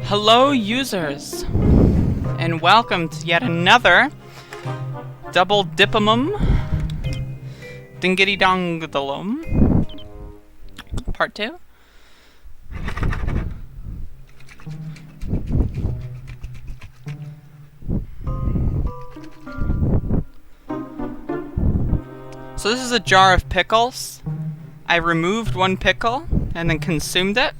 Hello users, and welcome to yet another double dipamum dingity dongdalum part 2. So this is a jar of pickles. I removed one pickle and then consumed it,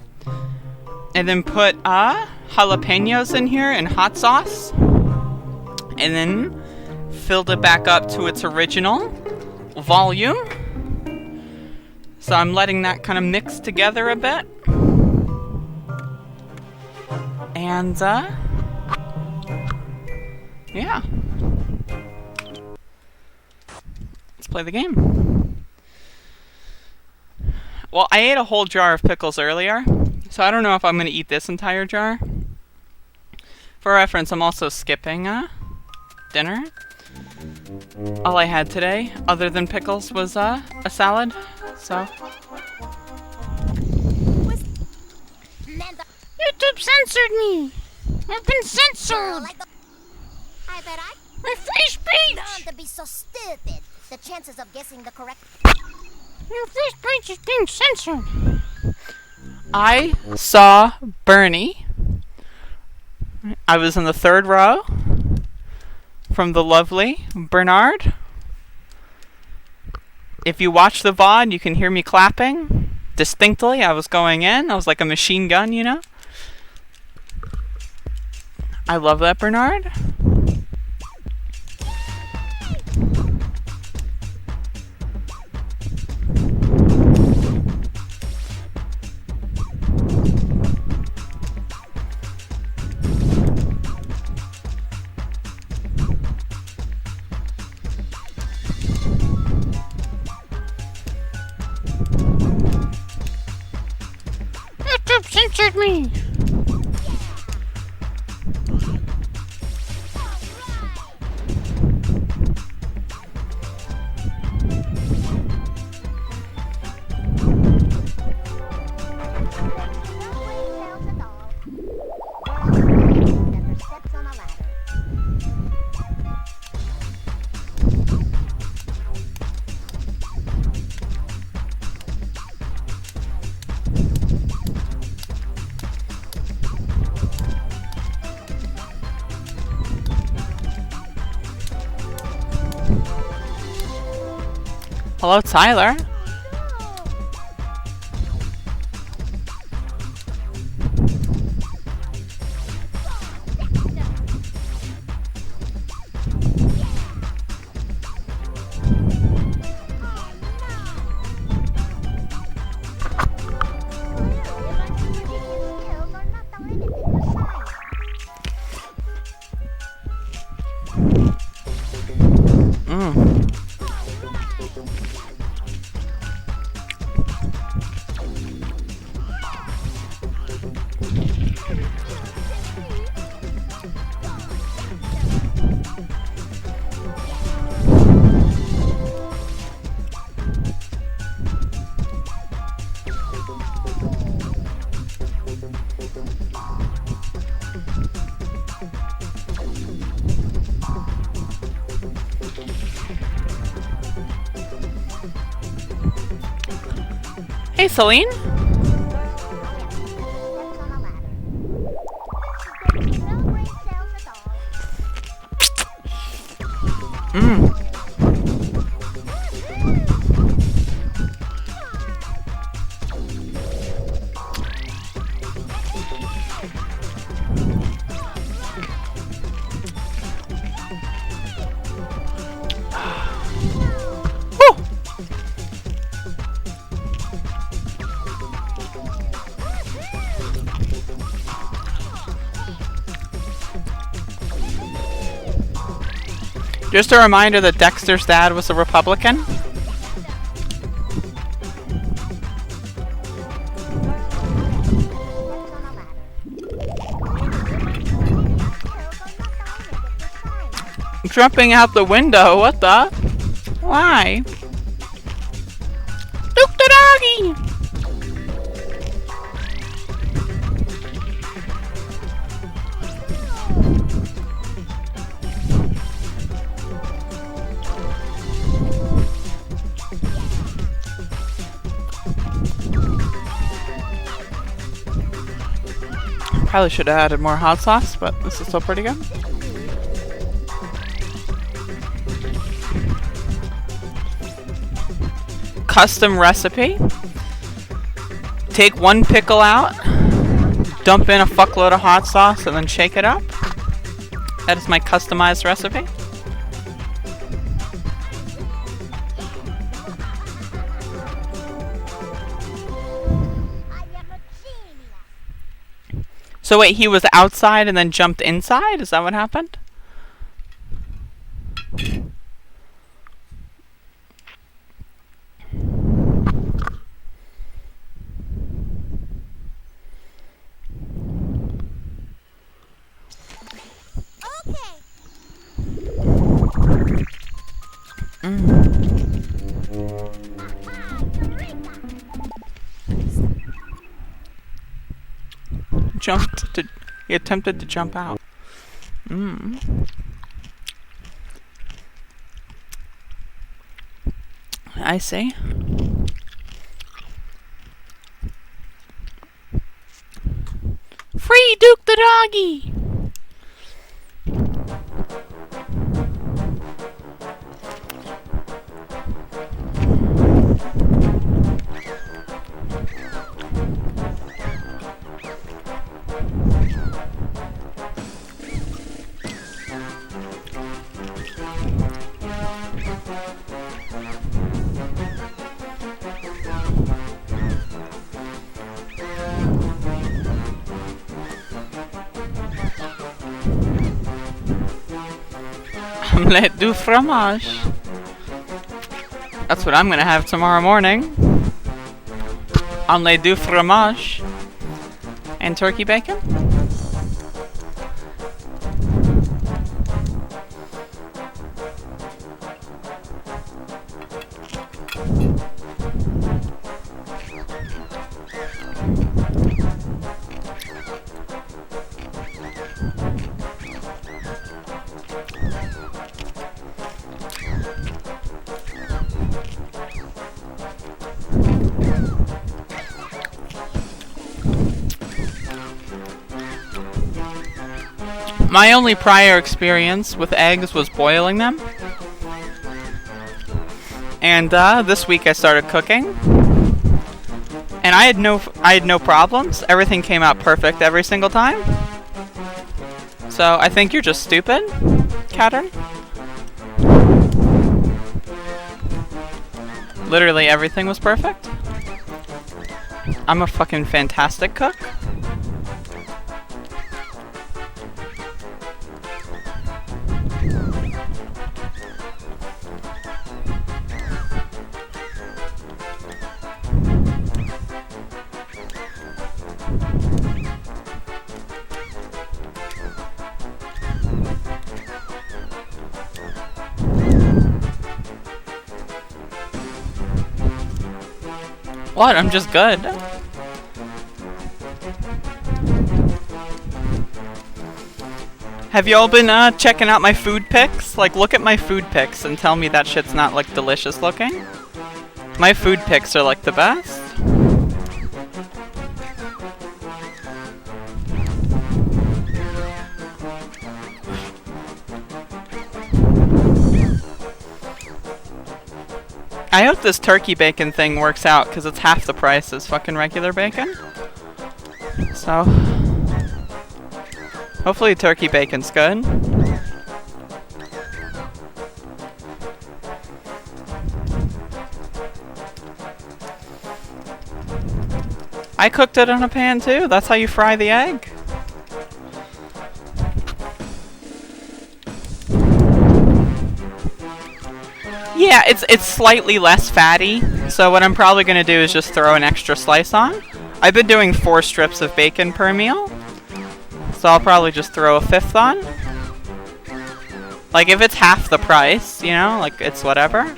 and then put jalapenos in here and hot sauce, and then filled it back up to its original volume. So I'm letting that kind of mix together a bit. And yeah. Let's play the game. Well, I ate a whole jar of pickles earlier, so I don't know if I'm going to eat this entire jar. For reference, I'm also skipping dinner. All I had today, other than pickles, was a salad. So YouTube censored me. I've been censored. I bet My free speech. Don't be so stupid. The chances of guessing the correct. Your free speech is being censored. I saw Bernie I was in the third row from the lovely Bernard. If you watch the VOD, you can hear me clapping distinctly. I was going in. I was like a machine gun, you know? I love that, Bernard. YouTube censored me. Hello, Tyler. Hey, Celine. Just a reminder that Dexter's dad was a Republican. Jumping out the window, what the? Why? Duke the doggy! Probably should have added more hot sauce, but this is still pretty good. Custom recipe. Take one pickle out, dump in a fuckload of hot sauce, and then shake it up. That is my customized recipe. So wait, he was outside and then jumped inside? Is that what happened? He attempted to jump out. I see. Free Duke the doggy! Omelette du fromage. That's what I'm gonna have tomorrow morning. Omelette du fromage. And turkey bacon. My only prior experience with eggs was boiling them. And this week I started cooking. And I had no problems. Everything came out perfect every single time. So I think you're just stupid, Kattern. Literally everything was perfect. I'm a fucking fantastic cook. What? I'm just good. Have y'all been checking out my food pics? Like, look at my food pics and tell me that shit's not like delicious looking. My food pics are like the best. I hope this turkey bacon thing works out, because it's half the price as fucking regular bacon. So, hopefully turkey bacon's good. I cooked it in a pan too. That's how you fry the egg. Yeah, it's slightly less fatty, so what I'm probably going to do is just throw an extra slice on. I've been doing 4 strips of bacon per meal, so I'll probably just throw a 5th on. Like, if it's half the price, you know, like, it's whatever.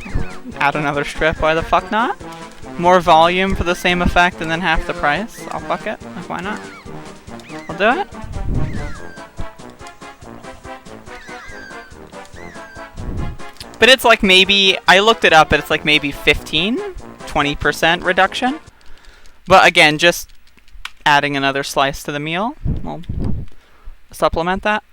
Add another strip, why the fuck not? More volume for the same effect and then half the price. I'll fuck it. Like, why not? I'll do it. But it's like maybe, I looked it up, but it's like maybe 20% reduction. But again, just adding another slice to the meal will supplement that.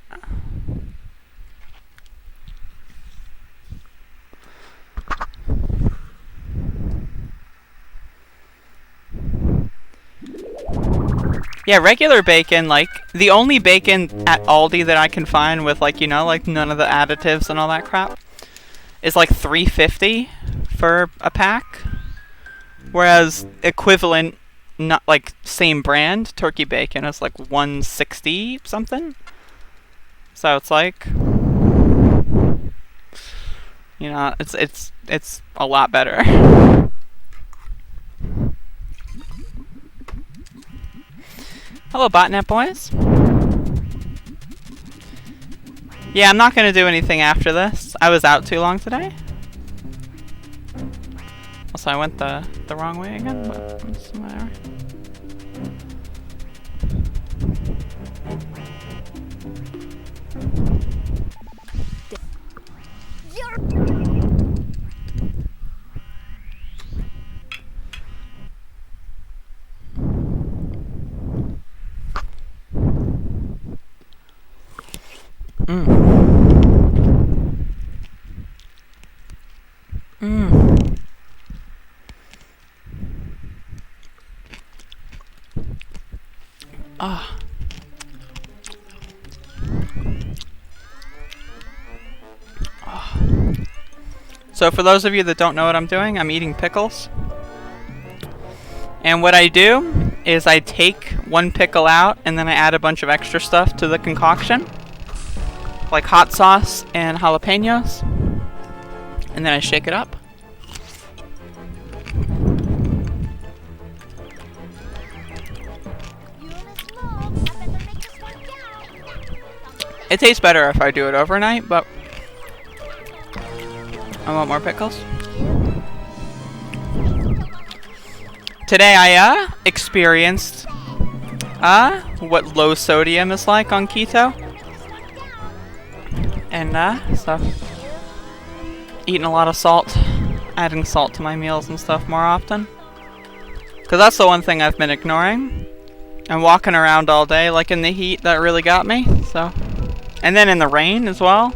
Yeah, regular bacon, like, the only bacon at Aldi that I can find with, like, you know, like, none of the additives and all that crap is like $3.50 for a pack, whereas equivalent, not like same brand turkey bacon is like $1.60 something. So it's like, you know, it's a lot better. Hello, botnet boys. Yeah, I'm not going to do anything after this. I was out too long today. Also, I went the wrong way again, but it's whatever. Ah. So for those of you that don't know what I'm doing, I'm eating pickles. And what I do is I take one pickle out and then I add a bunch of extra stuff to the concoction. like hot sauce and jalapenos, and then I shake it up. It tastes better if I do it overnight, but I want more pickles. Today I experienced what low sodium is like on keto. And so eating a lot of salt, adding salt to my meals and stuff more often. Cause that's the one thing I've been ignoring. And walking around all day like in the heat, that really got me. So, and then in the rain as well.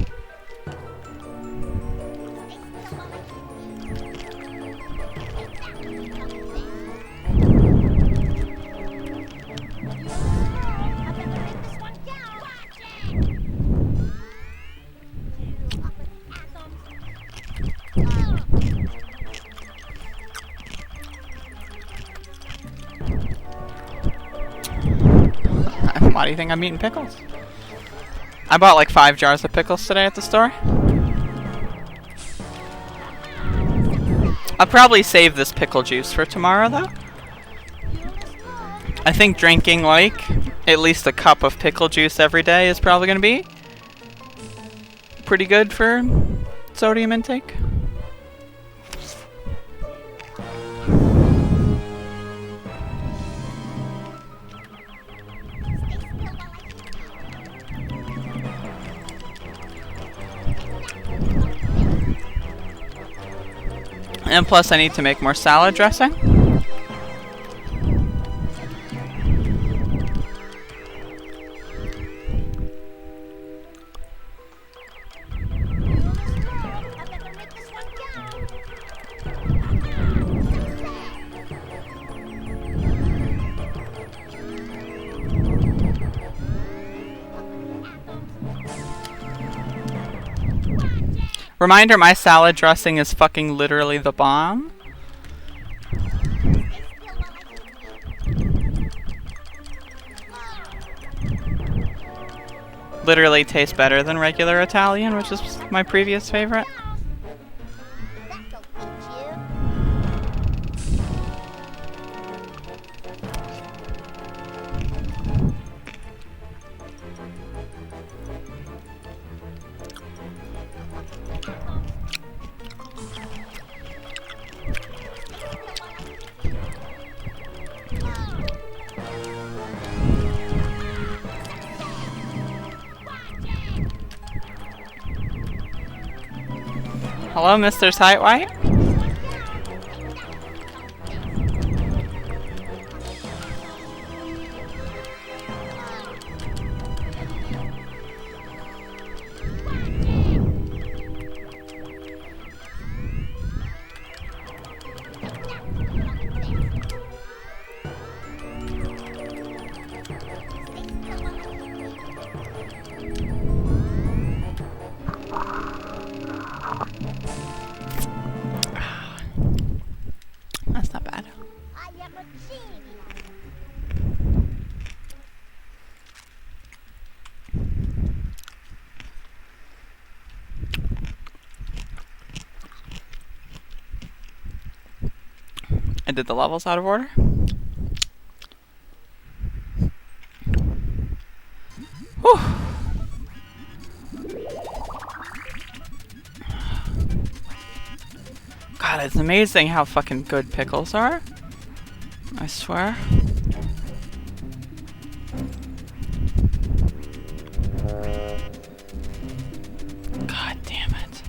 Why do you think I'm eating pickles? I bought like 5 jars of pickles today at the store. I'll probably save this pickle juice for tomorrow though. I think drinking like at least a cup of pickle juice every day is probably going to be pretty good for sodium intake. And plus I need to make more salad dressing. Reminder, my salad dressing is fucking literally the bomb. Literally tastes better than regular Italian, which is my previous favorite. Hello, Mr. Tight White. That's not bad. I did the levels out of order. Whew. God, it's amazing how fucking good pickles are. I swear. God damn it.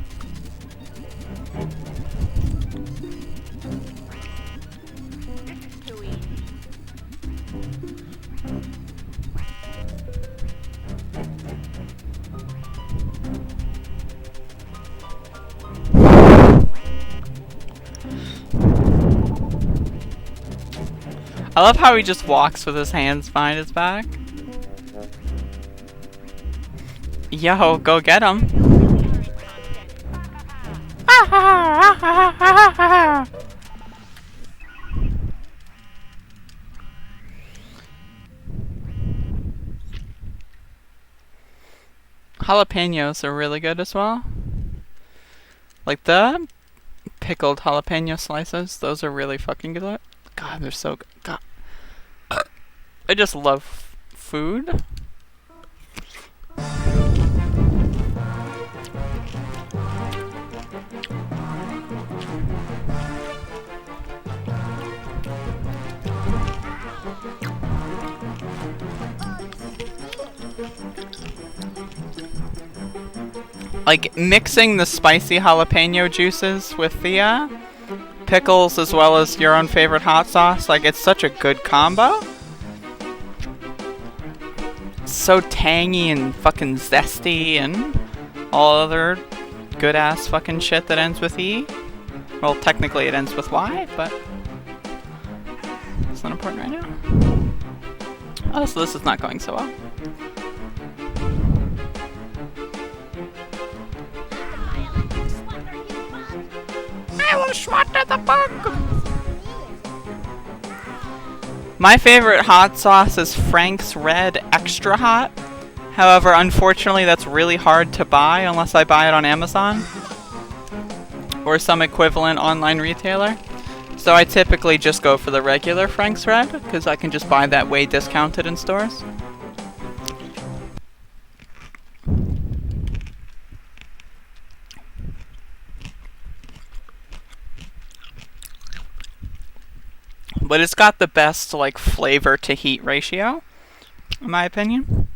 I love how he just walks with his hands behind his back. Yo, go get him. Jalapenos are really good as well. Like the pickled jalapeno slices, those are really fucking good. God, they're so good. God. I just love food. Like mixing the spicy jalapeno juices with the pickles as well as your own favorite hot sauce, like it's such a good combo. It's so tangy and fucking zesty and all other good ass fucking shit that ends with E. Well, technically it ends with Y, but it's not important right now. Oh, so this is not going so well. I will slaughter the bug! My favorite hot sauce is Frank's Red Extra Hot. However, unfortunately, that's really hard to buy unless I buy it on Amazon or some equivalent online retailer. So I typically just go for the regular Frank's Red because I can just buy that way discounted in stores. But it's got the best, like, flavor to heat ratio, in my opinion.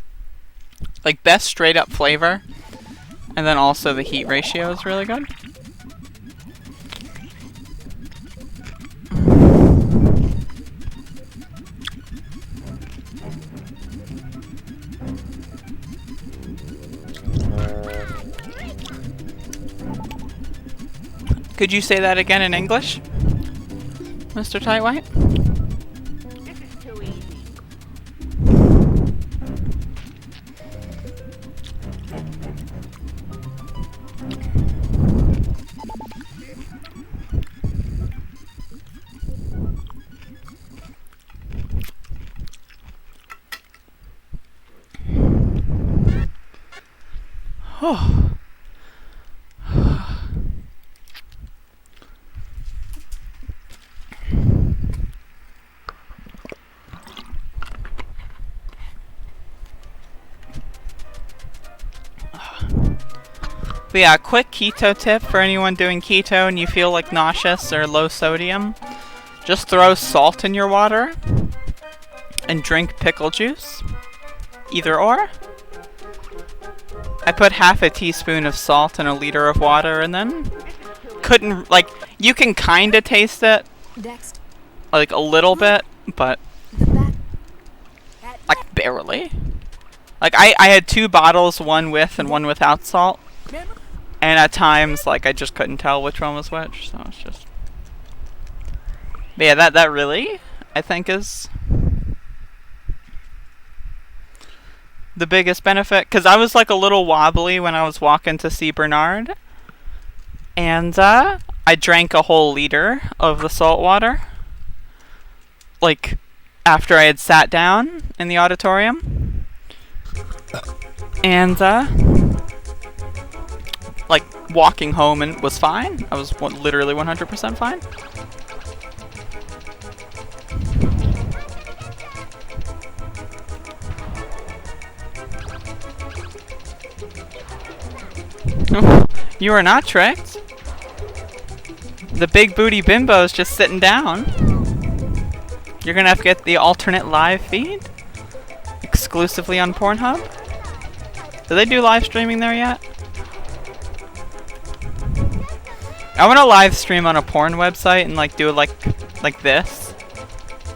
Like, best straight up flavor. And then also the heat ratio is really good. Could you say that again in English, Mr. Tightwhite? This is too easy. Oh. But yeah, quick keto tip for anyone doing keto and you feel like nauseous or low sodium. Just throw salt in your water and drink pickle juice. Either or. I put half a teaspoon of salt in a liter of water and then couldn't, like, you can kinda taste it. Dexter. Like a little bit, but The back. like barely. Like I had 2 bottles, one with and one without salt. And at times, like, I just couldn't tell which one was which, so it's just... But yeah, that really, I think, is the biggest benefit. Because I was, like, a little wobbly when I was walking to see Bernard. And, I drank a whole liter of the salt water. Like, after I had sat down in the auditorium. And, like, walking home and was fine. I was literally 100% fine. You are not tricked. The big booty bimbo is just sitting down. You're gonna have to get the alternate live feed exclusively on Pornhub. Do they do live streaming there yet? I want to live stream on a porn website and like do it like this,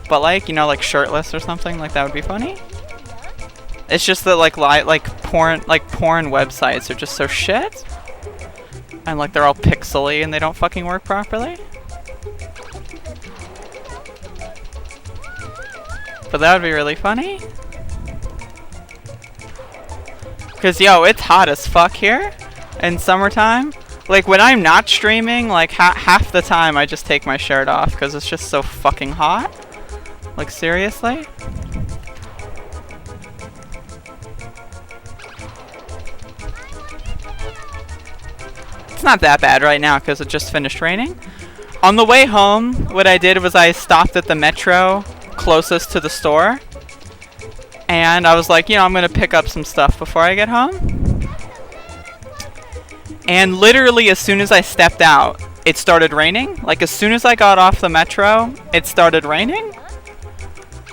but like, you know, like shirtless or something. Like that would be funny. It's just that like porn websites are just so shit, and like they're all pixely and they don't fucking work properly. But that would be really funny. Cause yo, it's hot as fuck here in summertime. Like, when I'm not streaming, like, half the time I just take my shirt off because it's just so fucking hot. Like, seriously? It's not that bad right now because it just finished raining. On the way home, what I did was I stopped at the metro closest to the store. And I was like, you know, I'm going to pick up some stuff before I get home. And literally as soon as I stepped out, it started raining. Like as soon as I got off the metro, it started raining.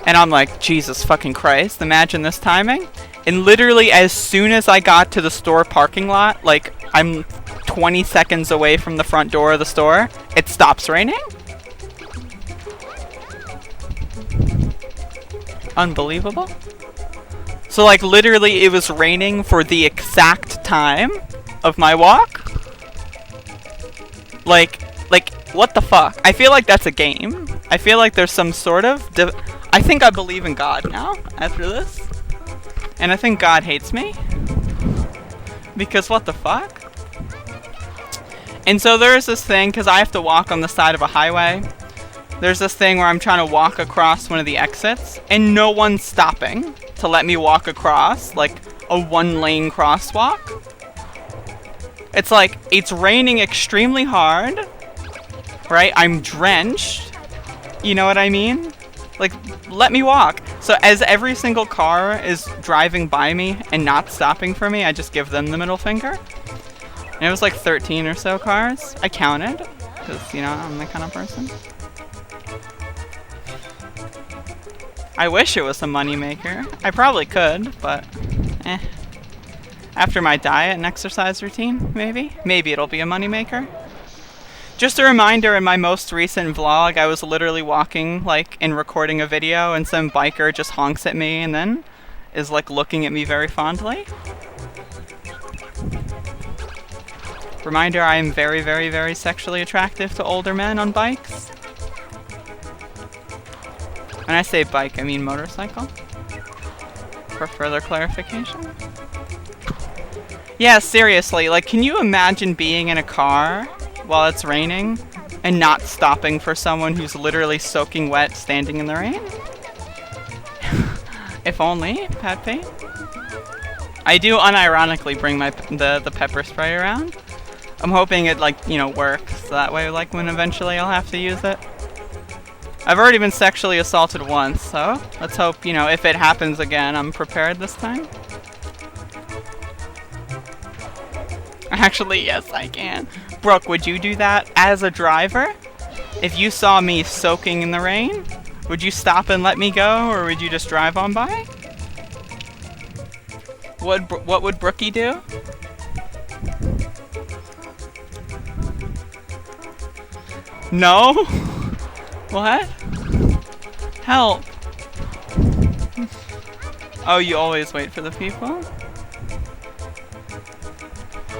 And I'm like, Jesus fucking Christ, imagine this timing. And literally as soon as I got to the store parking lot, like I'm 20 seconds away from the front door of the store, it stops raining. Unbelievable. So like literally it was raining for the exact time of my walk. Like what the fuck? I feel like that's a game. I feel like there's some sort of I think I believe in God now after this. And I think God hates me. Because what the fuck? And so there's this thing, because I have to walk on the side of a highway. There's this thing where I'm trying to walk across one of the exits, and no one's stopping to let me walk across, like a one-lane crosswalk. It's like, it's raining extremely hard, right? I'm drenched. You know what I mean? Like, let me walk. So as every single car is driving by me and not stopping for me, I just give them the middle finger. And it was like 13 or so cars. I counted, because, you know, I'm that kind of person. I wish it was a moneymaker. I probably could, but eh. After my diet and exercise routine, maybe? Maybe it'll be a moneymaker. Just a reminder, in my most recent vlog, I was literally walking, like, and recording a video, and some biker just honks at me and then is, like, looking at me very fondly. Reminder, I am very, very, very sexually attractive to older men on bikes. When I say bike, I mean motorcycle. For further clarification. Yeah, seriously, like, can you imagine being in a car while it's raining and not stopping for someone who's literally soaking wet standing in the rain? If only, Pat P. I do unironically bring my the pepper spray around. I'm hoping it, like, you know, works. So that way, like, when eventually I'll have to use it. I've already been sexually assaulted once, so let's hope, you know, if it happens again, I'm prepared this time. Actually, yes, I can. Brooke, would you do that as a driver? If you saw me soaking in the rain, would you stop and let me go, or would you just drive on by? What would Brookie do? No? What? Help! Oh, you always wait for the people?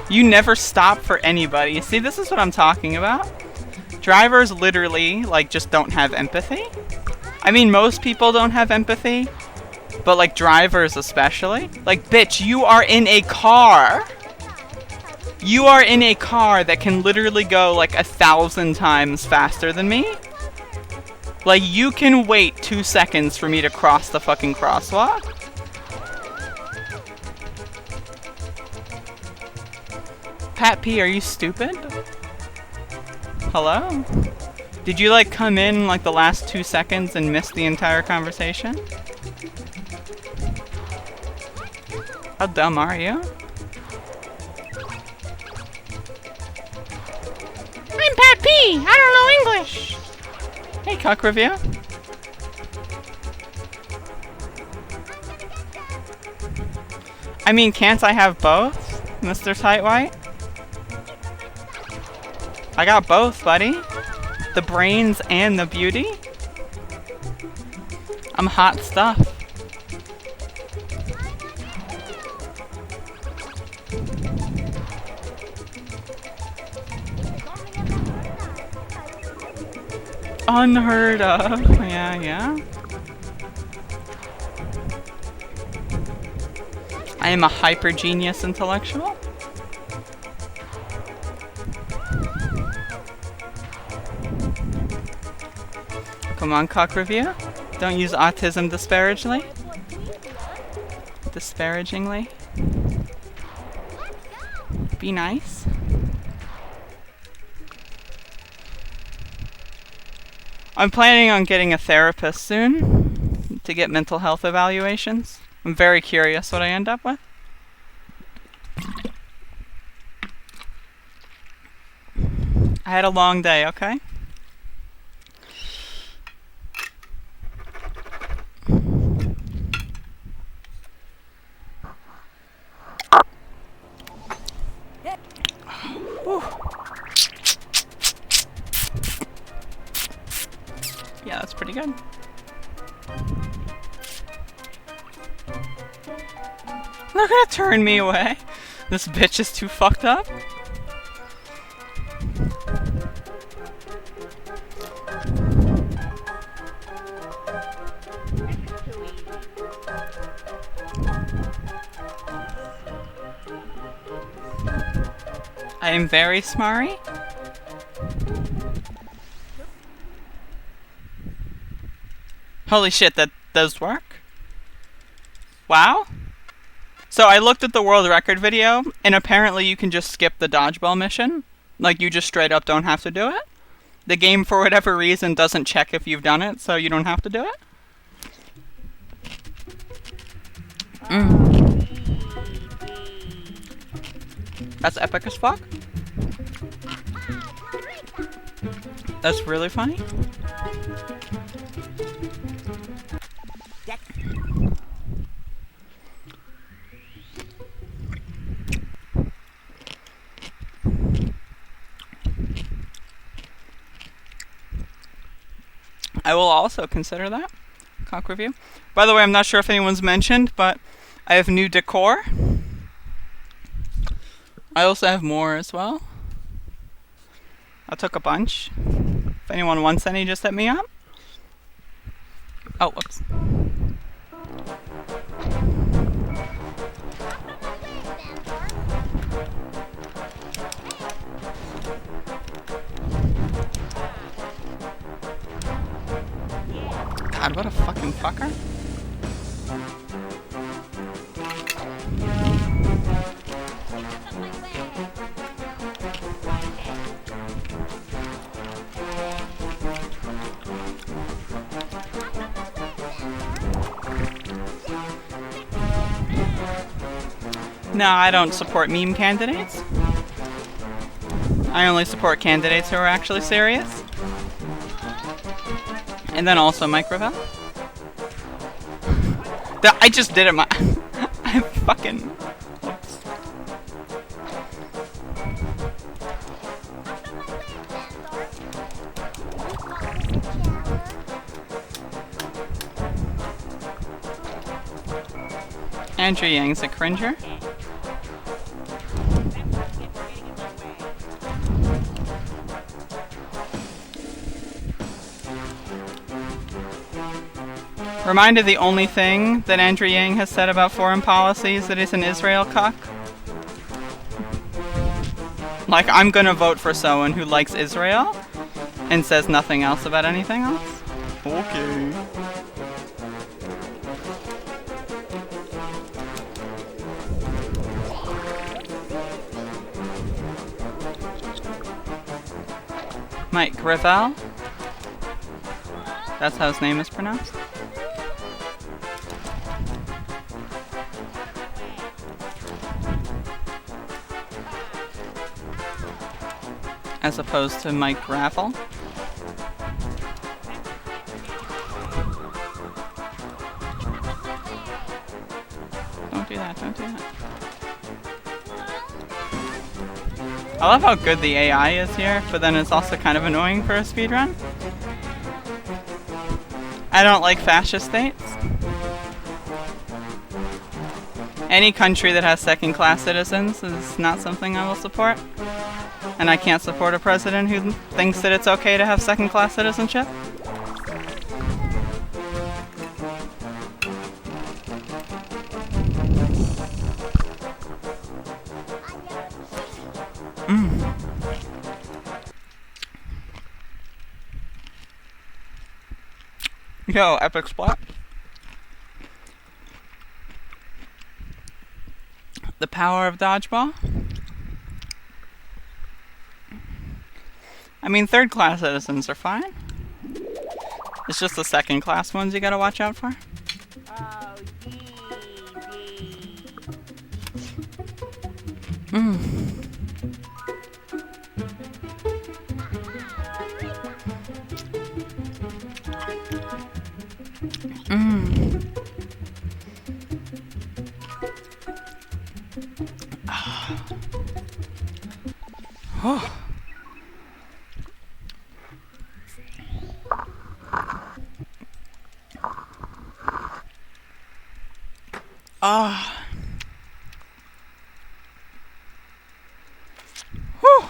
You never stop for anybody. See, this is what I'm talking about. Drivers literally, like, just don't have empathy. I mean, most people don't have empathy, but, like, drivers especially. Like, bitch, you are in a car. You are in a car that can literally go, like, 1,000 times faster than me. Like, you can wait 2 seconds for me to cross the fucking crosswalk. Pat P, are you stupid? Hello? Did you, like, come in, like, the last 2 seconds and miss the entire conversation? How dumb are you? I'm Pat P! I don't know English! Hey, Cuck Review. I mean, can't I have both, Mr. Tightwhite? I got both, buddy. The brains and the beauty. I'm hot stuff. Unheard of. Yeah. I am a hyper genius intellectual. Come on, Cock Review. Don't use autism disparagingly. Disparagingly. Be nice. I'm planning on getting a therapist soon to get mental health evaluations. I'm very curious what I end up with. I had a long day, okay? Whew. Yeah, that's pretty good. They're gonna turn me away. This bitch is too fucked up. I am very smarty. Holy shit, that does work. Wow. So I looked at the world record video, and apparently you can just skip the dodgeball mission. Like, you just straight up don't have to do it. The game, for whatever reason, doesn't check if you've done it, so you don't have to do it. That's epic as fuck. That's really funny. I will also consider that. Cock review. By the way, I'm not sure if anyone's mentioned, but I have new decor. I also have more as well. I took a bunch. If anyone wants any, just hit me up. Oh, whoops. God, what a fucking fucker. No, I don't support meme candidates. I only support candidates who are actually serious. And then also Mike Ravel. I just did it I fucking... Whoops. Andrew Yang's a cringer. Reminder, the only thing that Andrew Yang has said about foreign policy is that he's an Israel cuck. Like, I'm gonna vote for someone who likes Israel and says nothing else about anything else. Okay. Mike Gravel? That's how his name is pronounced? As opposed to Mike Gravel. Don't do that, don't do that. I love how good the AI is here, but then it's also kind of annoying for a speedrun. I don't like fascist states. Any country that has second-class citizens is not something I will support. And I can't support a president who thinks that it's okay to have second-class citizenship. Yo, epic splat. The power of dodgeball. I mean, third-class citizens are fine. It's just the second class ones you gotta watch out for. Oh, yee. Oh. Ah. Whew.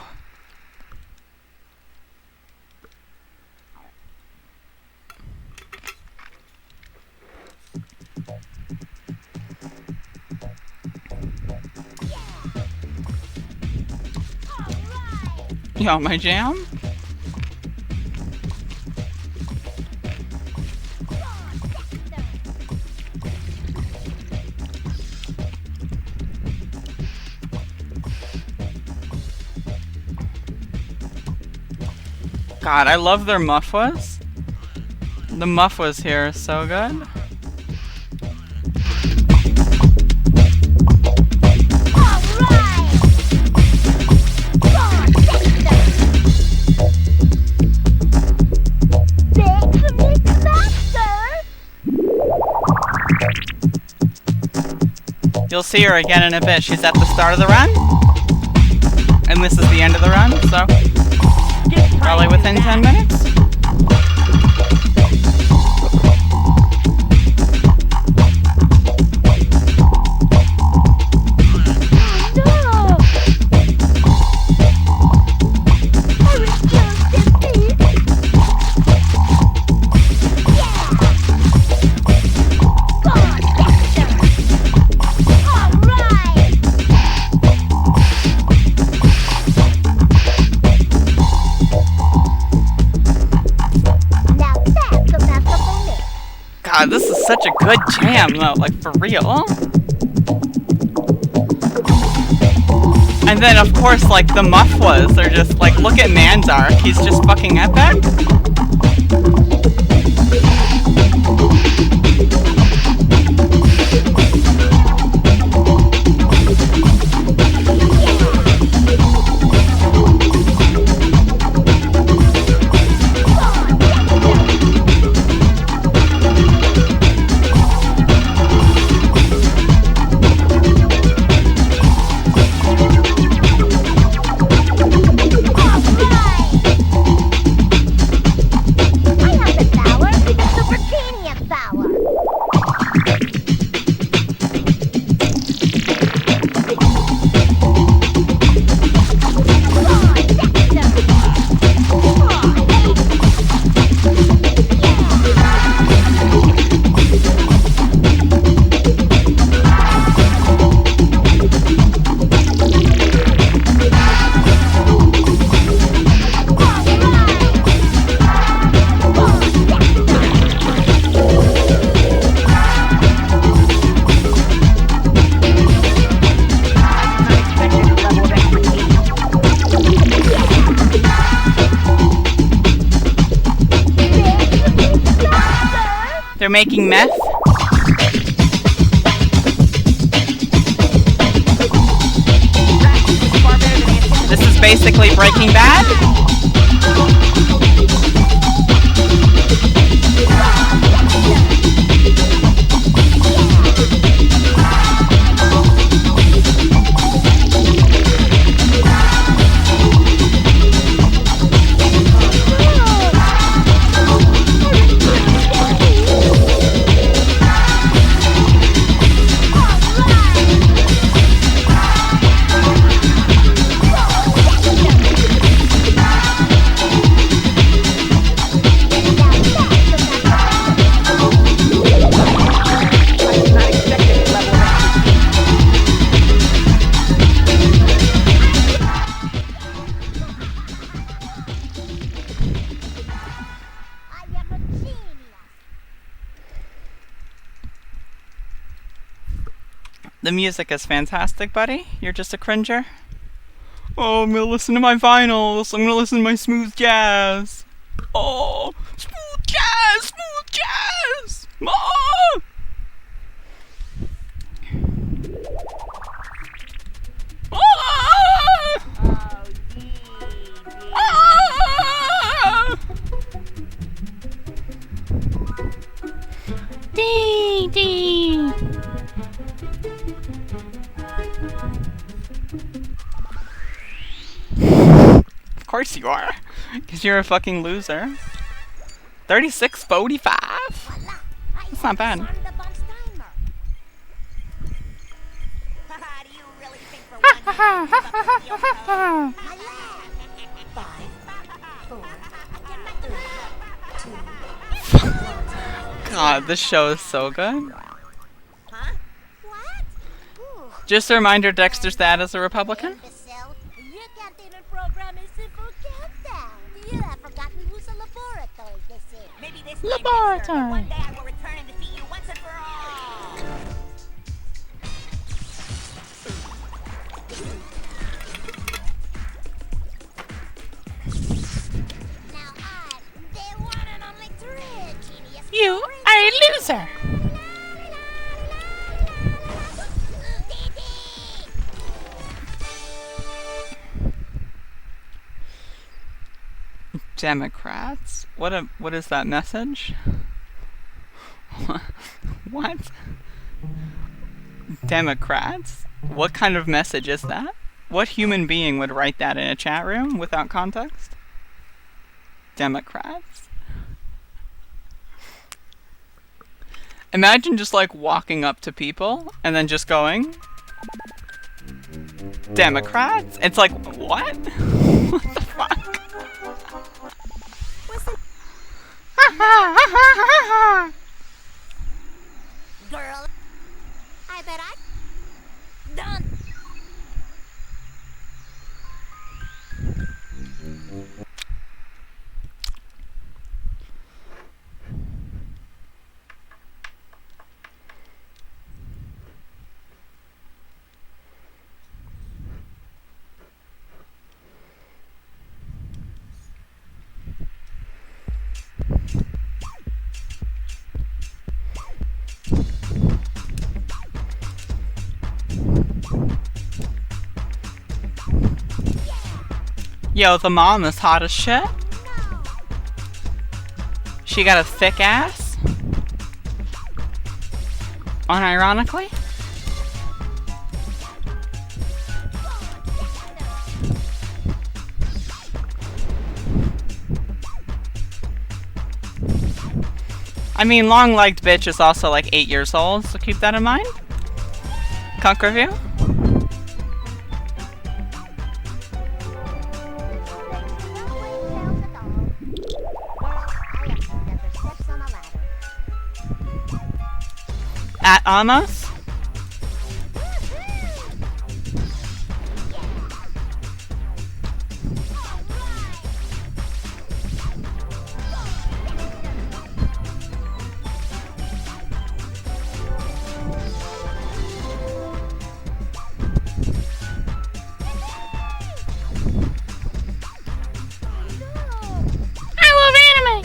You want my jam? God, I love their muffwas. The muffwas here are so good. You'll see her again in a bit. She's at the start of the run. And this is the end of the run, so probably within 10 minutes. God, this is such a good jam, though, like, for real. And then, of course, like, the muffwas, they're just, like, look at Mandark, he's just fucking epic. They're making meth. This is basically Breaking Bad. The music is fantastic, buddy. You're just a cringer. Oh, I'm gonna listen to my vinyls. I'm gonna listen to my smooth jazz. Oh, smooth jazz! Oh! Oh! Oh, Dee dee. Of course you are, because you're a fucking loser. 36:45. Voila! That's not bad. Disarmed the bomb's timer. Haha, do you really think for one minute you keep up with your code? My lad. 5, 4, 3, 2, God, this show is so good. Huh? What? Ooh. Just a reminder, Dexter's dad is a Republican. Imbecile. Your containment program is simple countdown. You have forgotten whose laboratory this is. Maybe this time, Laboratory. Dexter, but one day I will return and defeat you once and for all. Now I, the one and only true genius. You are a loser. Democrats? What is that message? What? Democrats? What kind of message is that? What human being would write that in a chat room without context? Democrats? Imagine just like walking up to people and then just going, Democrats? It's like, what? What the fuck? Girl, I bet I done. Yo, the mom is hot as shit. She got a thick ass. Unironically. I mean, long-legged bitch is also like 8 years old, so keep that in mind. Cuck review. At Amos. I love anime.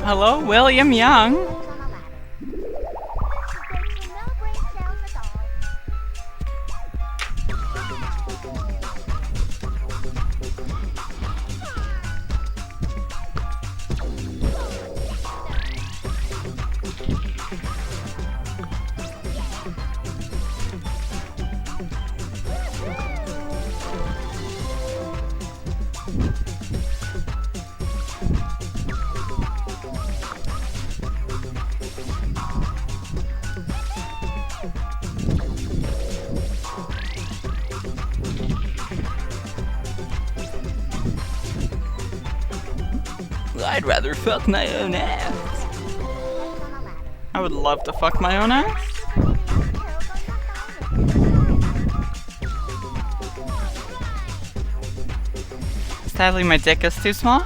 Hello, William Young. I'd rather fuck my own ass. I would love to fuck my own ass. Sadly, my dick is too small.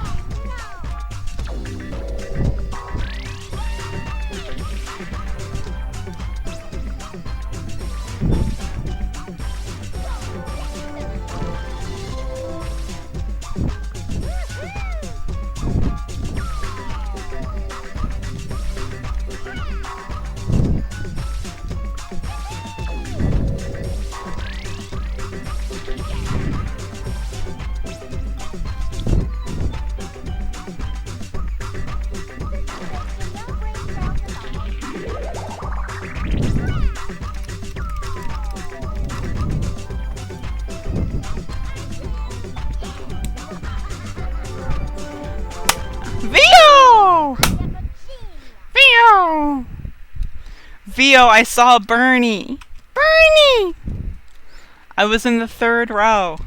Vio, I saw Bernie! Bernie! I was in the 3rd row.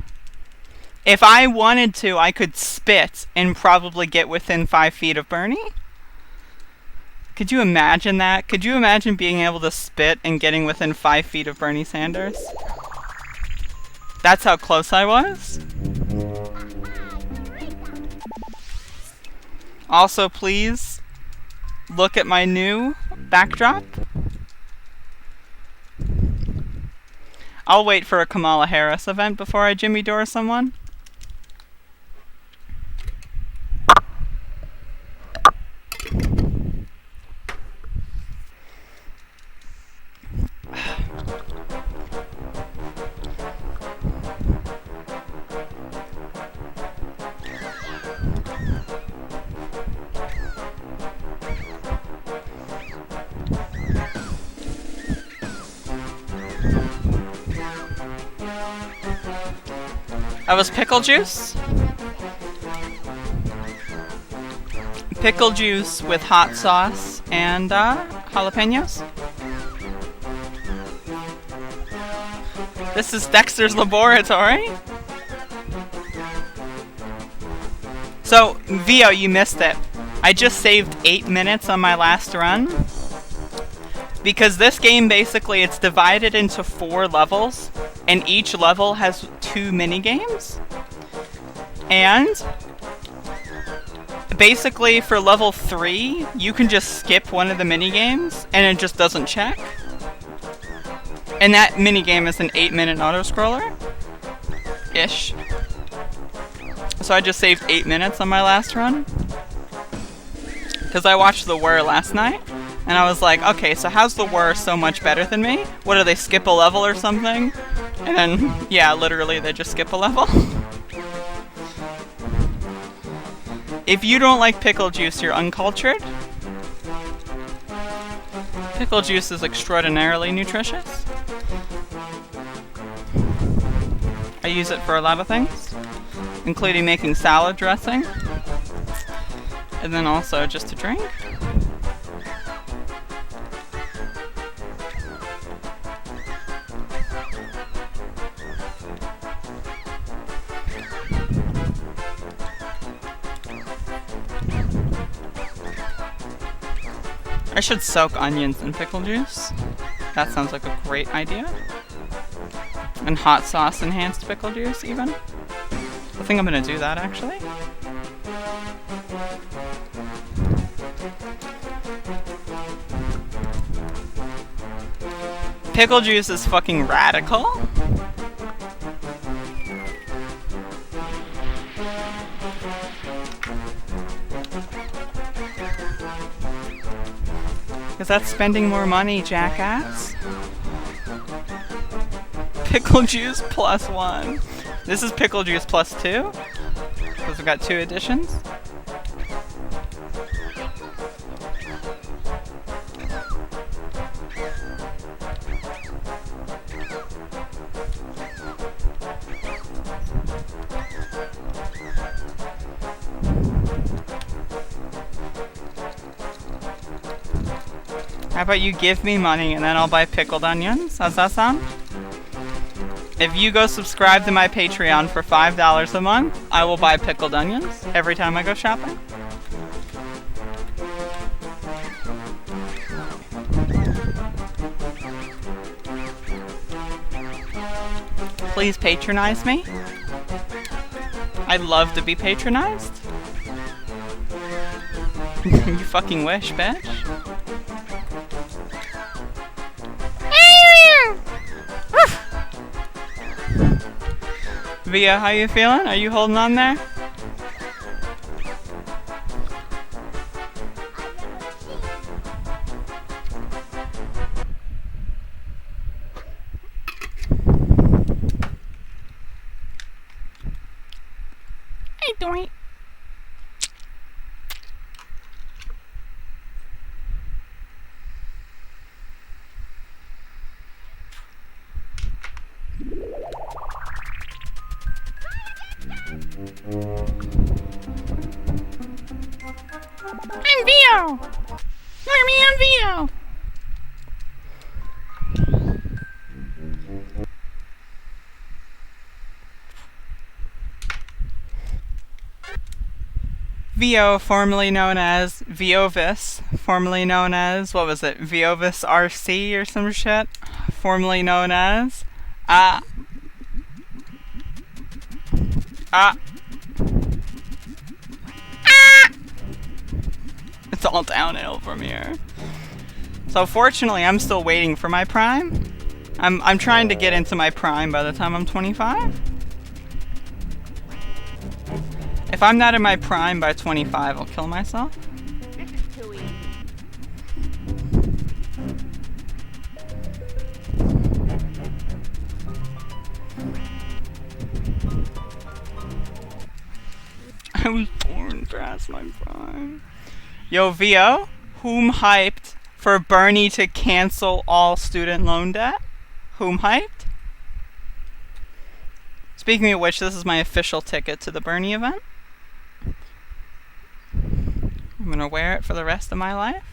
If I wanted to, I could spit and probably get within 5 feet of Bernie. Could you imagine that? Could you imagine being able to spit and getting within 5 feet of Bernie Sanders? That's how close I was. Also, please, look at my new backdrop. I'll wait for a Kamala Harris event before I Jimmy Dore someone. That was pickle juice? Pickle juice with hot sauce and jalapenos. This is Dexter's laboratory. So, Vio, you missed it. I just saved 8 minutes on my last run. Because this game, basically, it's divided into 4 levels. And each level has 2 minigames. And basically for level 3, you can just skip one of the minigames and it just doesn't check. And that minigame is an 8-minute autoscroller. Ish. So I just saved 8 minutes on my last run. Because I watched The Whir last night. And I was like, okay, so how's The Whir so much better than me? What, do they skip a level or something? And then, yeah, literally they just skip a level. If you don't like pickle juice, you're uncultured. Pickle juice is extraordinarily nutritious. I use it for a lot of things, including making salad dressing. And then also just to drink. I should soak onions in pickle juice. That sounds like a great idea. And hot sauce enhanced pickle juice, even. I think I'm gonna do that, actually. Pickle juice is fucking radical. Because that's spending more money, jackass. Pickle juice plus 1. This is pickle juice plus 2. Because we've got 2 additions. How about you give me money and then I'll buy pickled onions? How's that sound? If you go subscribe to my Patreon for $5 a month, I will buy pickled onions every time I go shopping. Please patronize me. I'd love to be patronized. You fucking wish, bitch. Via, how you feeling? Are you holding on there? Hey, Doink. I'm Vio! Look at me, I'm Vio! Vio, formerly known as Viovis, formerly known as, what was it, Viovis RC or some shit? Formerly known as, It's all downhill from here. So fortunately, I'm still waiting for my prime. I'm trying to get into my prime by the time I'm 25. If I'm not in my prime by 25, I'll kill myself. This is too easy. I was born past my prime. Yo, Vio, whom hyped for Bernie to cancel all student loan debt? Whom hyped? Speaking of which, this is my official ticket to the Bernie event. I'm gonna wear it for the rest of my life.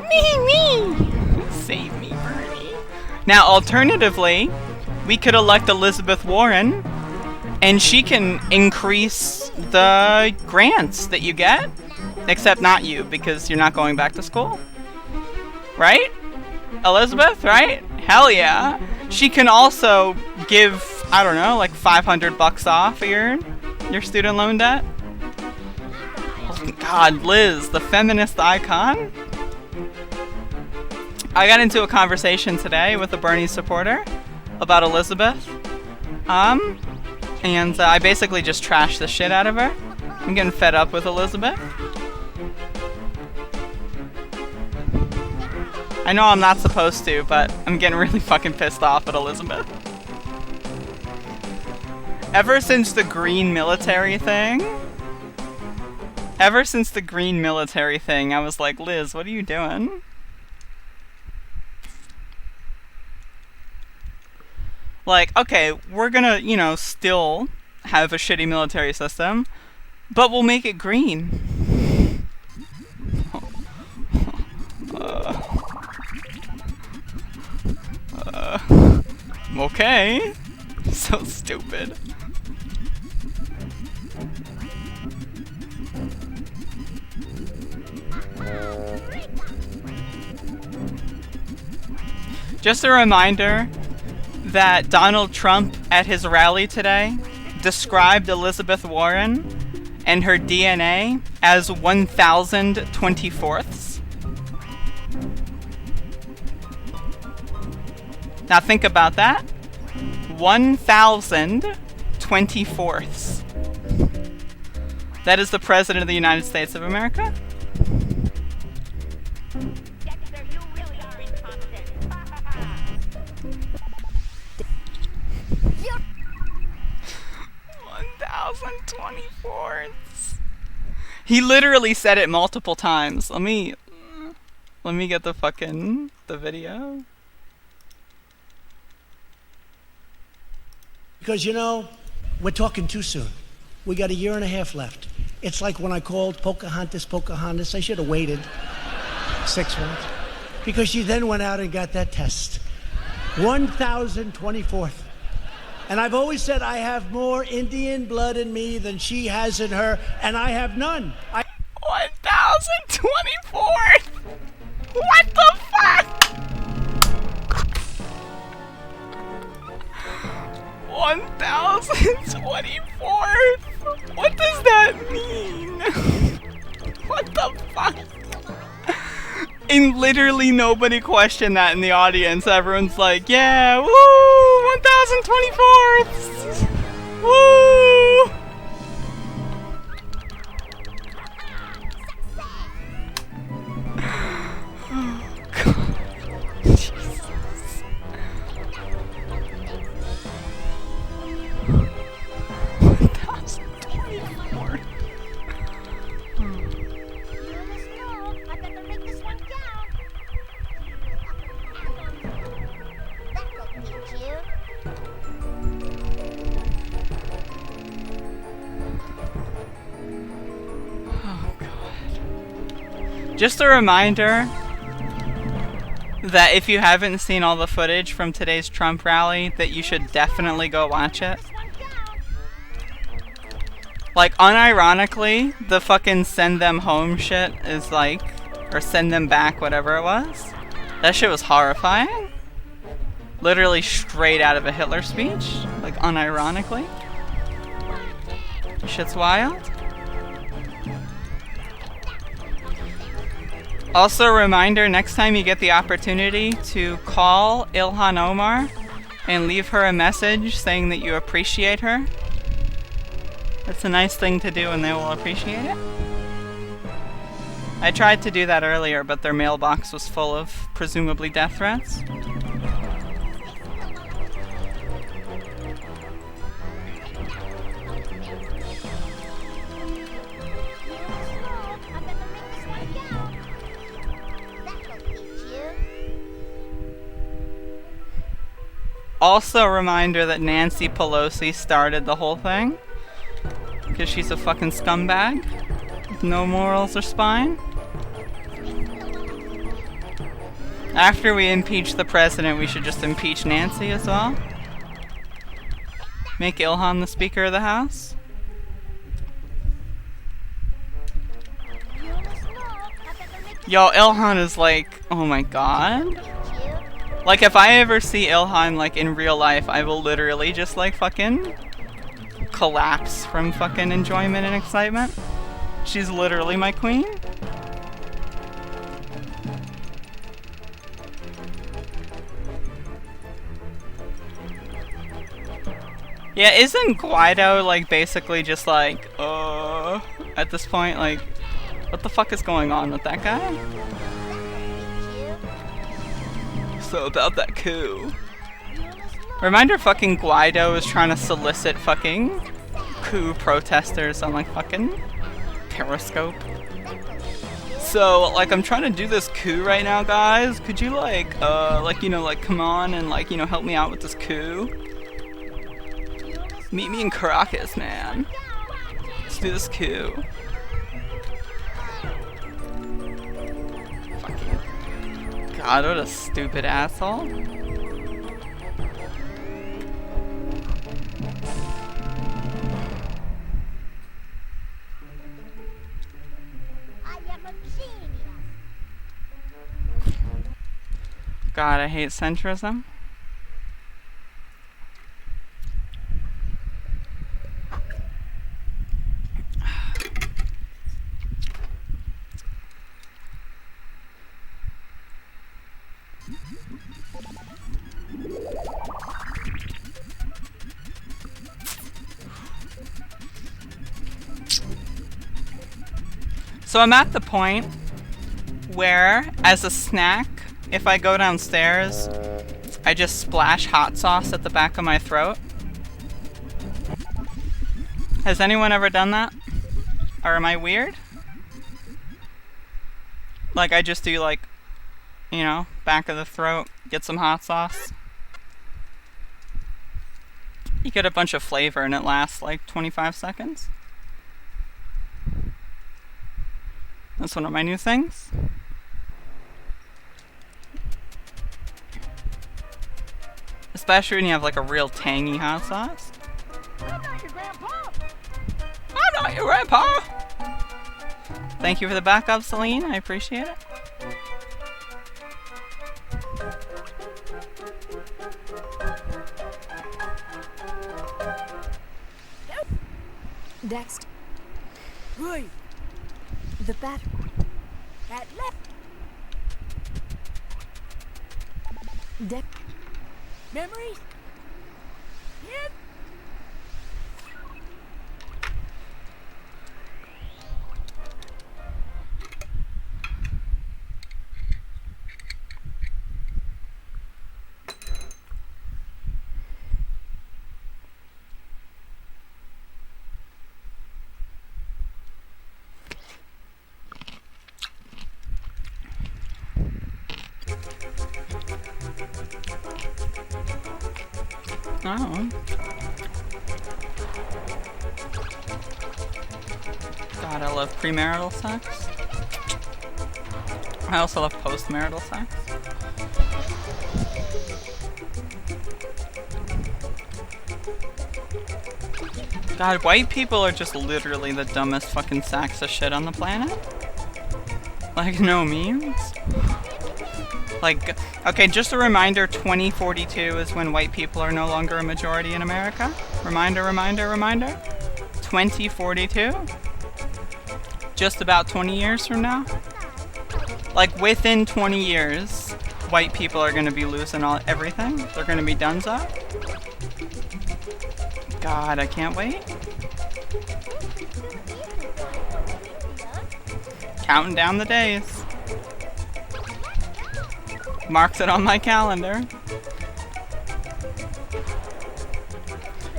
Me! Save me, Bernie. Now, alternatively, we could elect Elizabeth Warren, and she can increase the grants that you get. Except not you, because you're not going back to school. Right? Elizabeth, right? Hell yeah. She can also give, I don't know, like $500 off your student loan debt. Oh God, Liz, the feminist icon. I got into a conversation today with a Bernie supporter about Elizabeth. And I basically just trashed the shit out of her. I'm getting fed up with Elizabeth. I know I'm not supposed to, but I'm getting really fucking pissed off at Elizabeth. Ever since the green military thing, I was like, Liz, what are you doing? Like, okay, we're gonna, you know, still have a shitty military system, but we'll make it green. Okay. So stupid. Just a reminder that Donald Trump at his rally today described Elizabeth Warren and her DNA as 1,024ths. Now think about that. 1,024ths. That is the President of the United States of America. Dexter, you really are incompetent. 1,024ths. He literally said it multiple times. Let me get the video. Because, you know, we're talking too soon. We got a year and a half left. It's like when I called Pocahontas. I should have waited 6 months. Because she then went out and got that test. 1,024th. And I've always said I have more Indian blood in me than she has in her, and I have none. 1,024th! What the fuck? 1,024th? What does that mean? What the fuck? And literally nobody questioned that in the audience. Everyone's like, yeah, woo, 1,024ths! Woo! Oh, God. Jesus. 1,024. I better make this one count. That'll teach you. Oh, God. Just a reminder that if you haven't seen all the footage from today's Trump rally, that you should definitely go watch it. Like, unironically, the fucking send them home shit is like, or send them back, whatever it was. That shit was horrifying. Literally straight out of a Hitler speech. Like, unironically. Shit's wild. Also, a reminder, next time you get the opportunity to call Ilhan Omar and leave her a message saying that you appreciate her. It's a nice thing to do and they will appreciate it. I tried to do that earlier, but their mailbox was full of presumably death threats. Also a reminder that Nancy Pelosi started the whole thing. Because she's a fucking scumbag. With no morals or spine. After we impeach the president, we should just impeach Nancy as well. Make Ilhan the Speaker of the House. Yo, Ilhan is like, oh my god. Like, if I ever see Ilhan, like, in real life, I will literally just, like, fucking collapse from fucking enjoyment and excitement. She's literally my queen. Yeah, isn't Guaido, like, basically just like, at this point, like, what the fuck is going on with that guy? So about that coup. Reminder fucking Guaido is trying to solicit fucking coup protesters on, like, fucking Periscope. So, like, I'm trying to do this coup right now, guys. Could you, like, you know, like, come on and, like, you know, help me out with this coup? Meet me in Caracas, man. Let's do this coup. Fucking God, what a stupid asshole. God, I hate centrism. So I'm at the point where, as a snack, if I go downstairs, I just splash hot sauce at the back of my throat. Has anyone ever done that? Or am I weird? Like, I just do, like, you know, back of the throat, get some hot sauce. You get a bunch of flavor and it lasts like 25 seconds. That's one of my new things. Especially when you have like a real tangy hot sauce. I'm not your grandpa. I'm not your grandpa! Thank you for the backup, Celine. I appreciate it. Dexter, Good. the bat. That left. Dex. Memories? Yep. Oh. God, I love premarital sex. I also love postmarital sex. God, white people are just literally the dumbest fucking sacks of shit on the planet. Like, no memes. Like, okay, just a reminder, 2042 is when white people are no longer a majority in America. Reminder, reminder, reminder. 2042? Just about 20 years from now? Like, within 20 years, white people are gonna be losing everything. They're gonna be donezo. God, I can't wait. Counting down the days. Marked it on my calendar.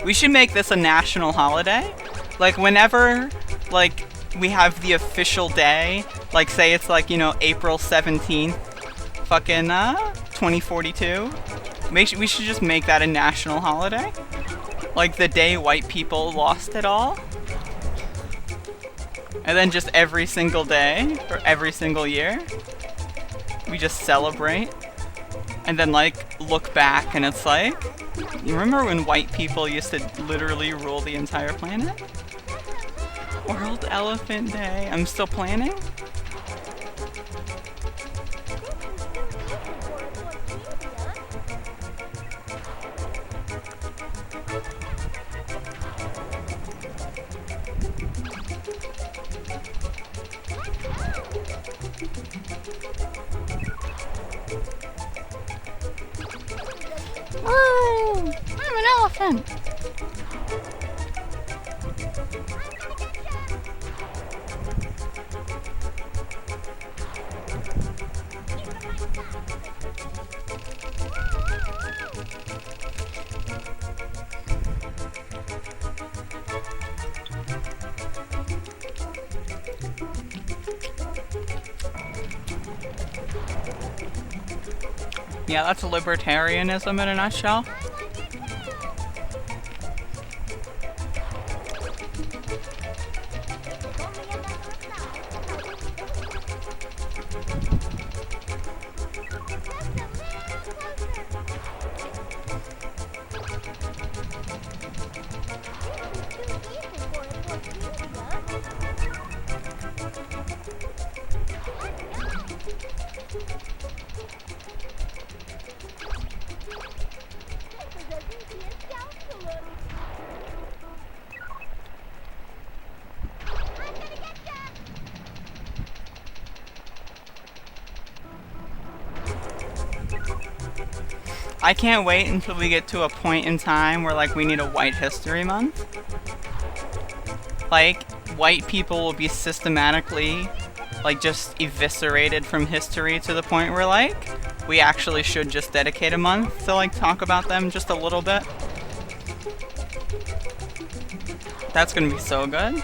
We should make this a national holiday. Like, whenever, like, we have the official day, like, say it's like, you know, April 17th, fucking, 2042. We should just make that a national holiday. Like, the day white people lost it all. And then just every single day, or every single year, we just celebrate. And then, like, look back and it's like, you remember when white people used to literally rule the entire planet? World Elephant Day. I'm still planning. Woo! I'm an elephant! Yeah, that's libertarianism in a nutshell. I can't wait until we get to a point in time where, like, we need a White History Month. Like, white people will be systematically, like, just eviscerated from history to the point where, like, we actually should just dedicate a month to, like, talk about them just a little bit. That's gonna be so good.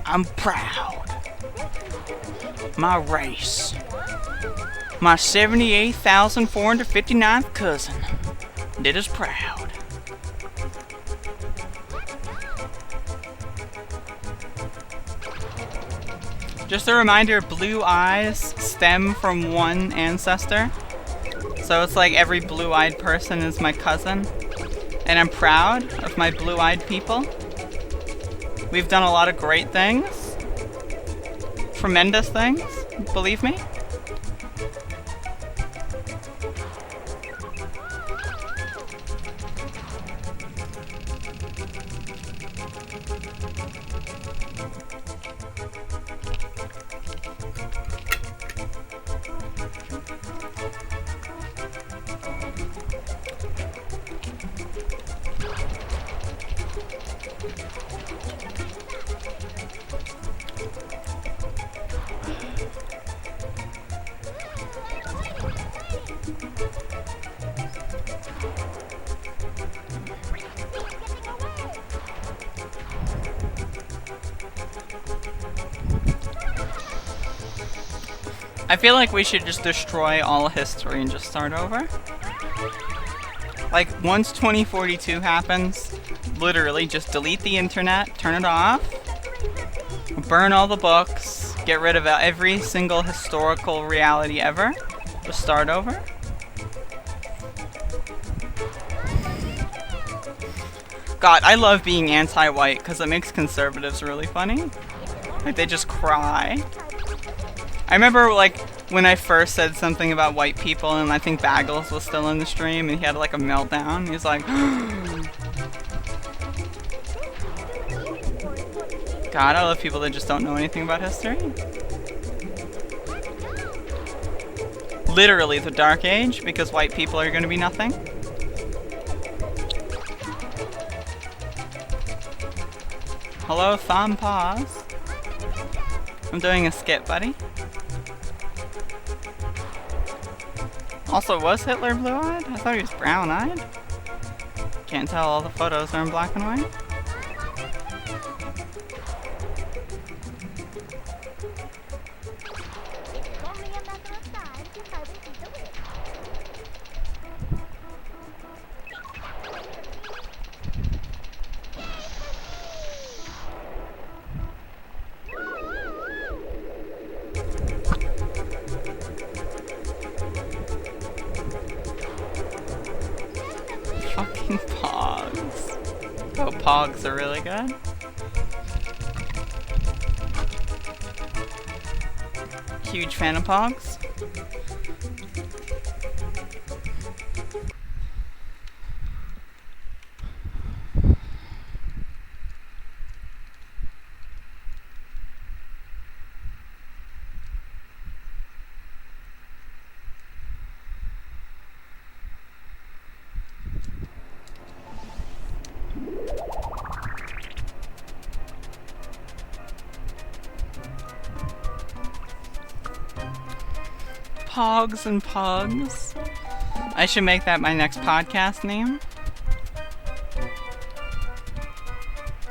I'm proud. My race. My 78,459th cousin did us proud. Just a reminder, blue eyes stem from one ancestor. So it's like every blue-eyed person is my cousin. And I'm proud of my blue-eyed people. We've done a lot of great things. Tremendous things, believe me. I feel like we should just destroy all history and just start over. Like, once 2042 happens, literally just delete the internet, turn it off, burn all the books, get rid of every single historical reality ever, just start over. God, I love being anti-white because it makes conservatives really funny. Like, they just cry. I remember, like, when I first said something about white people, and I think Baggles was still in the stream, and he had, like, a meltdown. He's like, God, I love people that just don't know anything about history. Literally the Dark Age, because white people are gonna be nothing. Hello, Thumb Paws. I'm doing a skit, buddy. Also, was Hitler blue-eyed? I thought he was brown-eyed. Can't tell, all the photos are in black and white. Fucking Pogs. Oh, Pogs are really good. Huge fan of Pogs. Pogs and Pugs. I should make that my next podcast name.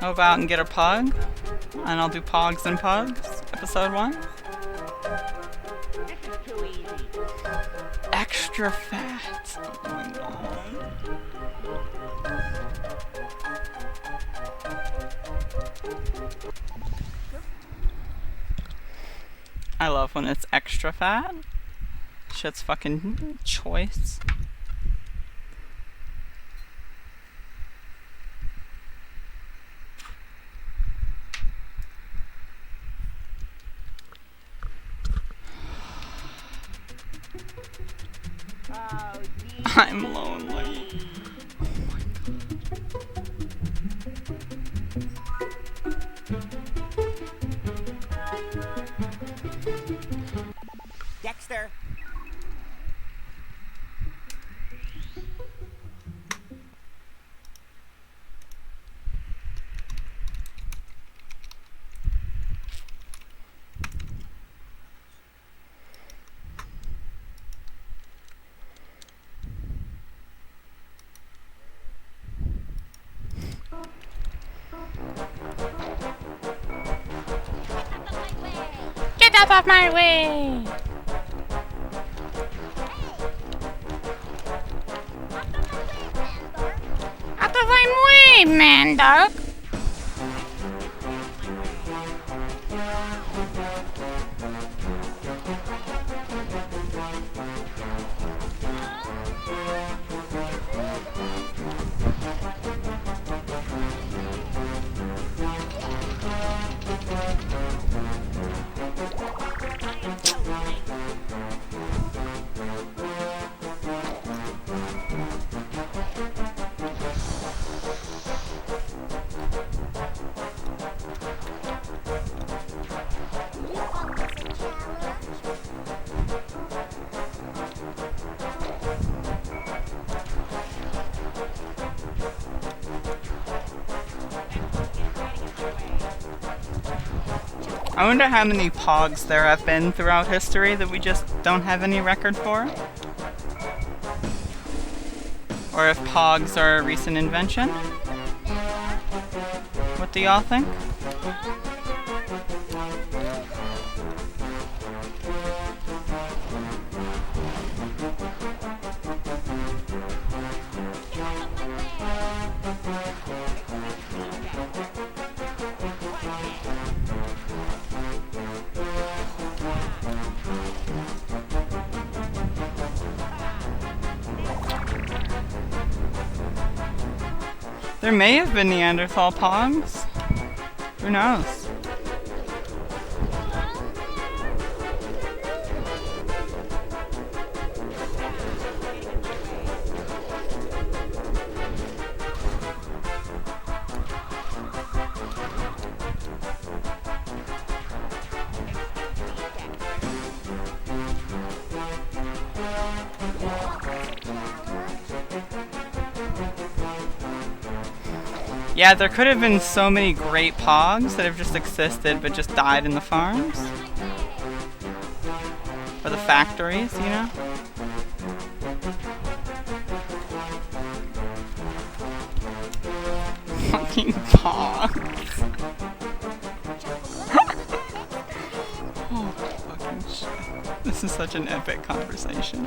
I'll go out and get a pug, and I'll do Pogs and Pugs, episode 1. This is too easy. Extra fat. Oh my god. I love when it's extra fat. Shit's fucking choice. Oh, gee. I'm lonely. Dexter. Get up off my way! Hey, Mandark. I wonder how many pogs there have been throughout history that we just don't have any record for. Or if pogs are a recent invention. What do y'all think? There may have been Neanderthal pogs. Who knows? Yeah, there could have been so many great pogs that have just existed but just died in the farms. Or the factories, you know? Fucking pogs. Oh, fucking shit. This is such an epic conversation.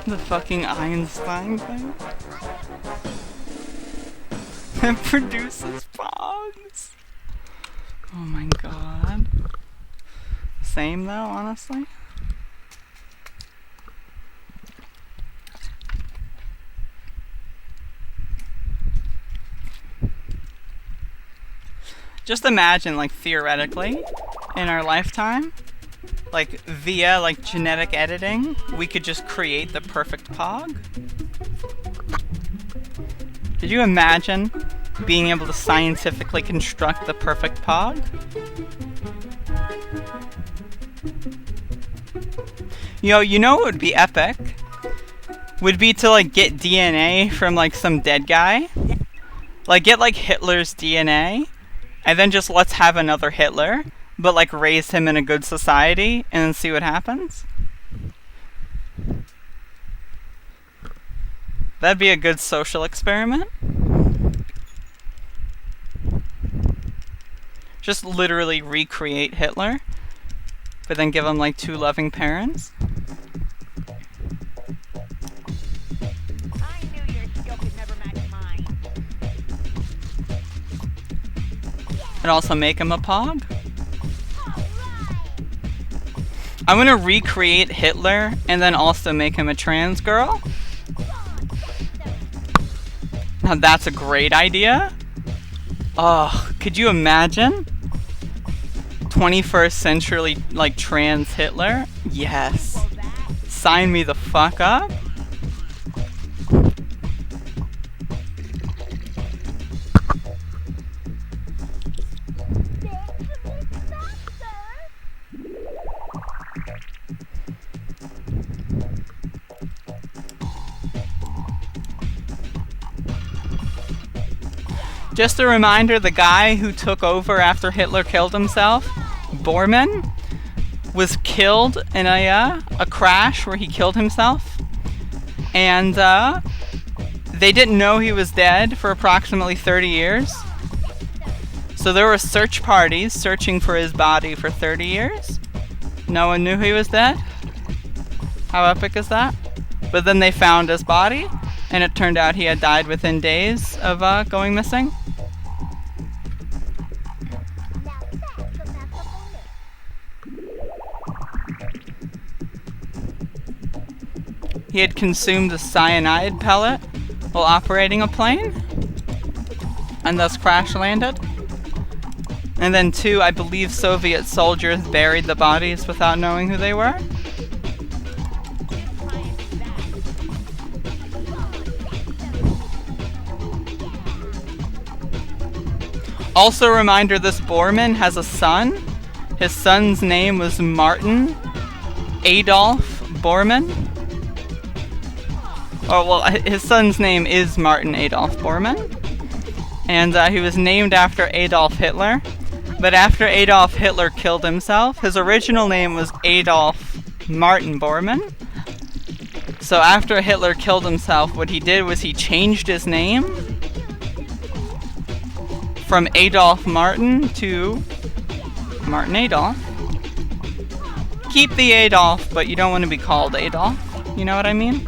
The fucking Einstein thing. It produces pogs. Oh my god. Same though, honestly. Just imagine, like, theoretically, in our lifetime, like, via, like, genetic editing, we could just create the perfect pog? Did you imagine being able to scientifically construct the perfect pog? Yo, you know what would be epic? Would be to, like, get DNA from, like, some dead guy. Like, get, like, Hitler's DNA, and then just let's have another Hitler, but, like, raise him in a good society, and then see what happens? That'd be a good social experiment. Just literally recreate Hitler, but then give him, like, 2 loving parents. I knew your skill could never match mine. And also make him a pog. I'm gonna recreate Hitler and then also make him a trans girl. Now that's a great idea. Oh, could you imagine? 21st century, like, trans Hitler? Yes. Sign me the fuck up. Just a reminder, the guy who took over after Hitler killed himself, Bormann, was killed in a crash where he killed himself. And They didn't know he was dead for approximately 30 years. So there were search parties searching for his body for 30 years. No one knew he was dead. How epic is that? But then they found his body, and it turned out he had died within days of going missing. He had consumed a cyanide pellet while operating a plane, and thus crash landed. And then 2, I believe Soviet soldiers buried the bodies without knowing who they were. Also, a reminder, this Bormann has a son. His son's name was Martin Adolf Bormann. Oh, well, his son's name is Martin Adolf Bormann. And he was named after Adolf Hitler. But after Adolf Hitler killed himself, his original name was Adolf Martin Bormann. So after Hitler killed himself, what he did was he changed his name from Adolf Martin to Martin Adolf. Keep the Adolf, but you don't want to be called Adolf. You know what I mean?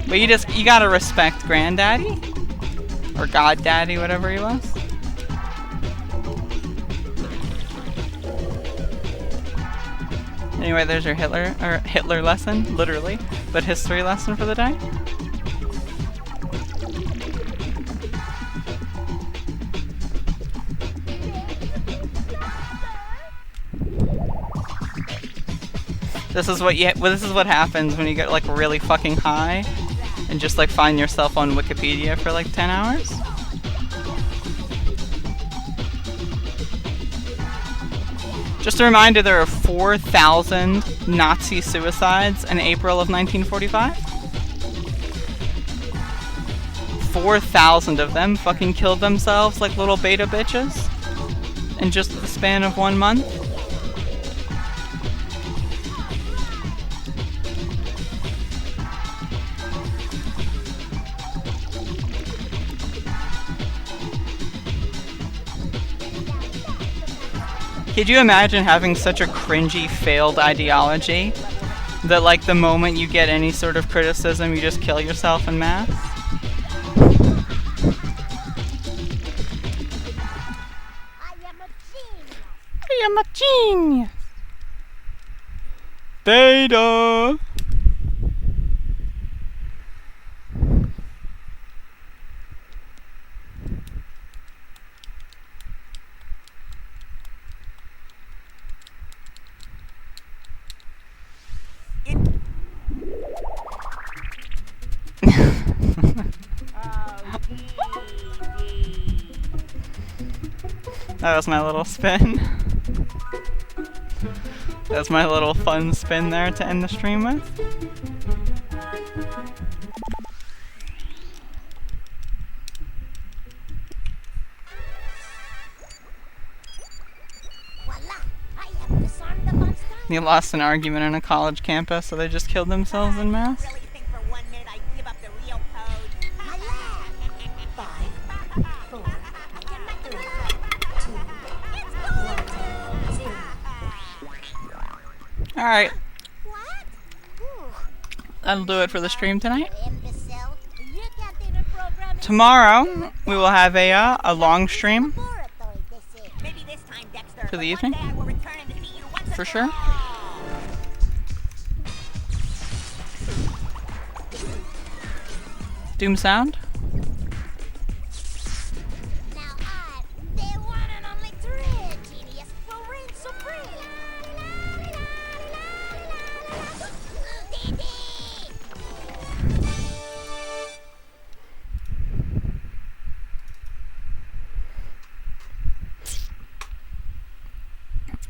But you gotta respect Granddaddy. Or Goddaddy, whatever he was. Anyway, there's your Hitler lesson, literally, but history lesson for the day. This is what happens when you get like really fucking high and just like find yourself on Wikipedia for like 10 hours. Just a reminder, there are 4,000 Nazi suicides in April of 1945. 4,000 of them fucking killed themselves like little beta bitches in just the span of 1 month. Could you imagine having such a cringy, failed ideology that, like, the moment you get any sort of criticism, you just kill yourself en masse? I am a genius! Data! That was my little spin. That was my little fun spin there to end the stream with. They lost an argument on a college campus, so they just killed themselves en masse. Really think for 1 minute I'd give up the real code? 5, 4, 3, 2, 1, 0. Alright, What? that'll do it for the stream tonight. Imbecile. You can't even program it. Tomorrow, we will have a long stream Laboratory, they say. Maybe this time, Dexter. for the but evening, one day I will return and defeat you once for and sure. all. Doom sound. Now I, the one and only thrill genius, will reign supreme.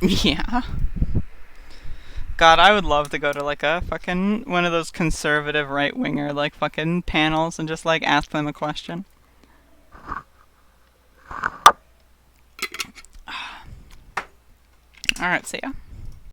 Yeah. God, I would love to go to like a fucking one of those conservative right-winger like fucking panels and just like ask them a question. Alright, see ya.